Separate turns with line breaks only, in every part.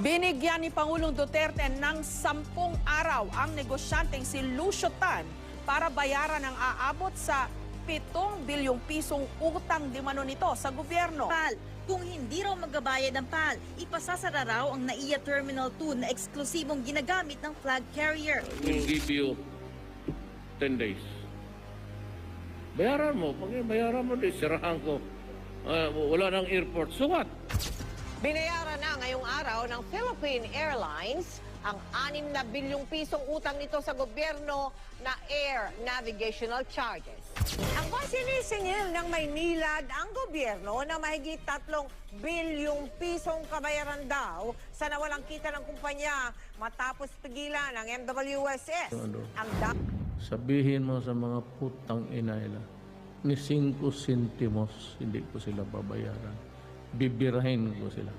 Binigyan ni Pangulong Duterte ng 10 araw ang negosyanteng si Lucio Tan para bayaran ang aabot sa 7 bilyong pisong utang di mano nito sa gobyerno.
PAL. Kung hindi raw magbabayad ng PAL, ipasasara raw ang NAIA Terminal 2 na eksklusibong ginagamit ng flag carrier.
We'll give you 10 days. Bayaran mo. Pag bayaran mo, sirahan ko. Wala nang airport. Sukat.
Binayaran na ngayong araw ng Philippine Airlines ang 6 na bilyong pisong utang nito sa gobyerno na air navigational charges. Ang sinisingil ng Maynilad ang gobyerno na mahigit 3 bilyong pisong kabayaran daw sa nawalang kita ng kumpanya matapos pigilan ng MWSS.
Sabihin mo sa mga putang ina nila, ni 5 sentimos hindi ko sila babayaran. Bibirahin ko sila.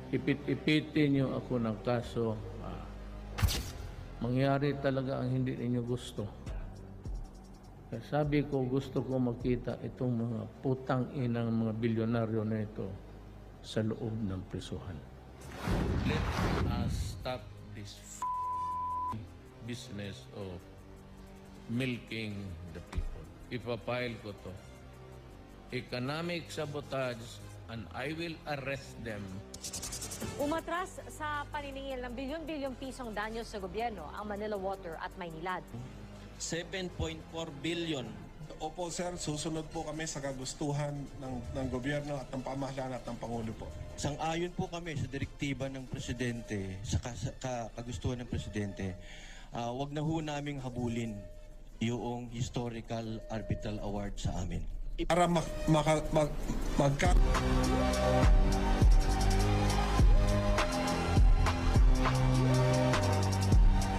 Ipit-ipitin niyo ako ng kaso. Mangyari talaga ang hindi ninyo gusto. Kaya sabi ko, gusto ko makita itong mga putang inang mga bilyonaryo na ito sa loob ng prisuhan. Let us stop this business of milking the people. Ipapile ko to. Economic sabotage, and I will arrest them.
Umatras sa paniningil ng bilyon-bilyong pisong danyo sa gobyerno ang Manila Water at Maynilad.
7.4 billion.
Opo sir, susunod po kami sa kagustuhan ng gobyerno at ng pamahalaan at ng Pangulo po.
Sang-ayon po kami sa direktiba ng Presidente, sa kagustuhan ng Presidente. Wag na ho naming habulin yung historical arbitral award sa amin.
Para